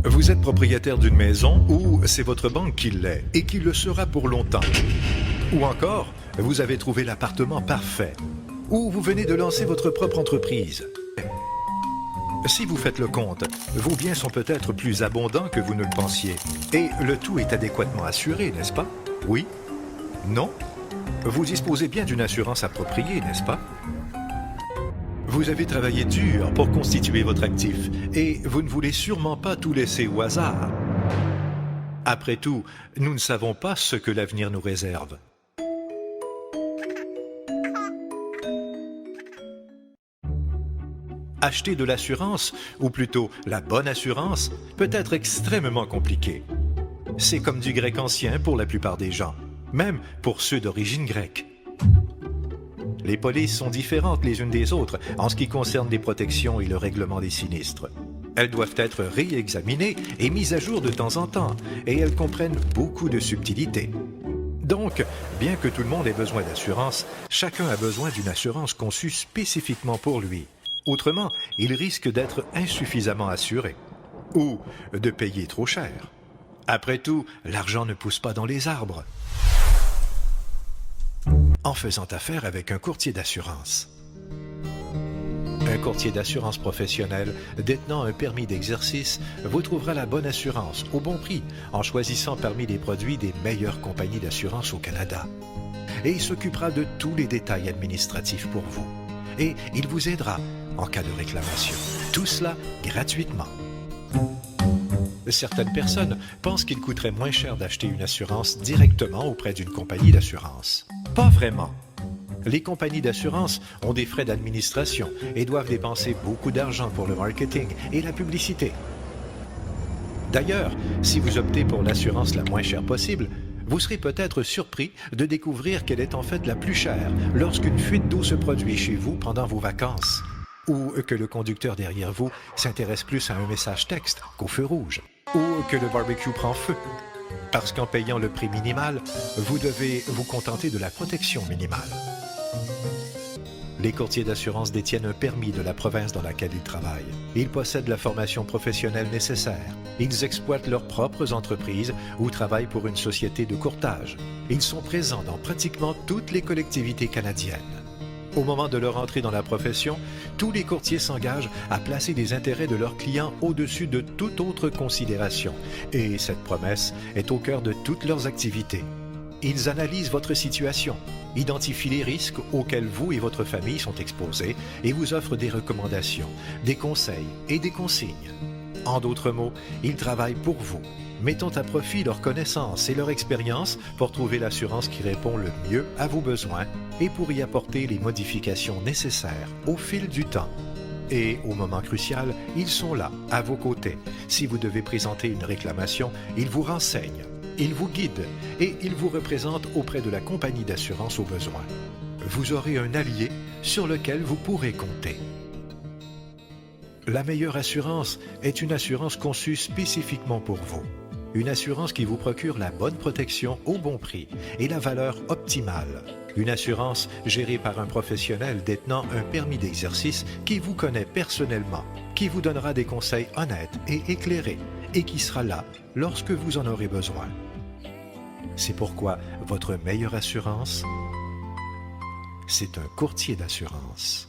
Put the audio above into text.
Vous êtes propriétaire d'une maison ou c'est votre banque qui l'est et qui le sera pour longtemps. Ou encore, vous avez trouvé l'appartement parfait. Ou vous venez de lancer votre propre entreprise. Si vous faites le compte, vos biens sont peut-être plus abondants que vous ne le pensiez. Et le tout est adéquatement assuré, n'est-ce pas? Oui? Non? Vous disposez bien d'une assurance appropriée, n'est-ce pas? Vous avez travaillé dur pour constituer votre actif et vous ne voulez sûrement pas tout laisser au hasard. Après tout, nous ne savons pas ce que l'avenir nous réserve. Acheter de l'assurance, ou plutôt la bonne assurance, peut être extrêmement compliqué. C'est comme du grec ancien pour la plupart des gens, même pour ceux d'origine grecque. Les polices sont différentes les unes des autres en ce qui concerne les protections et le règlement des sinistres. Elles doivent être réexaminées et mises à jour de temps en temps, et elles comprennent beaucoup de subtilités. Donc, bien que tout le monde ait besoin d'assurance, chacun a besoin d'une assurance conçue spécifiquement pour lui. Autrement, il risque d'être insuffisamment assuré ou de payer trop cher. Après tout, l'argent ne pousse pas dans les arbres. En faisant affaire avec un courtier d'assurance. Un courtier d'assurance professionnel détenant un permis d'exercice vous trouvera la bonne assurance au bon prix en choisissant parmi les produits des meilleures compagnies d'assurance au Canada. Et il s'occupera de tous les détails administratifs pour vous. Et il vous aidera en cas de réclamation. Tout cela gratuitement. Certaines personnes pensent qu'il coûterait moins cher d'acheter une assurance directement auprès d'une compagnie d'assurance. Pas vraiment. Les compagnies d'assurance ont des frais d'administration et doivent dépenser beaucoup d'argent pour le marketing et la publicité. D'ailleurs, si vous optez pour l'assurance la moins chère possible, vous serez peut-être surpris de découvrir qu'elle est en fait la plus chère lorsqu'une fuite d'eau se produit chez vous pendant vos vacances, ou que le conducteur derrière vous s'intéresse plus à un message texte qu'au feu rouge, ou que le barbecue prend feu. Parce qu'en payant le prix minimal, vous devez vous contenter de la protection minimale. Les courtiers d'assurance détiennent un permis de la province dans laquelle ils travaillent. Ils possèdent la formation professionnelle nécessaire. Ils exploitent leurs propres entreprises ou travaillent pour une société de courtage. Ils sont présents dans pratiquement toutes les collectivités canadiennes. Au moment de leur entrée dans la profession, tous les courtiers s'engagent à placer les intérêts de leurs clients au-dessus de toute autre considération. Et cette promesse est au cœur de toutes leurs activités. Ils analysent votre situation, identifient les risques auxquels vous et votre famille sont exposés et vous offrent des recommandations, des conseils et des consignes. En d'autres mots, ils travaillent pour vous, mettant à profit leurs connaissances et leur expérience pour trouver l'assurance qui répond le mieux à vos besoins et pour y apporter les modifications nécessaires au fil du temps. Et au moment crucial, ils sont là, à vos côtés. Si vous devez présenter une réclamation, ils vous renseignent. Il vous guide et il vous représente auprès de la compagnie d'assurance au besoin. Vous aurez un allié sur lequel vous pourrez compter. La meilleure assurance est une assurance conçue spécifiquement pour vous. Une assurance qui vous procure la bonne protection au bon prix et la valeur optimale. Une assurance gérée par un professionnel détenant un permis d'exercice qui vous connaît personnellement, qui vous donnera des conseils honnêtes et éclairés et qui sera là lorsque vous en aurez besoin. C'est pourquoi votre meilleure assurance, c'est un courtier d'assurance.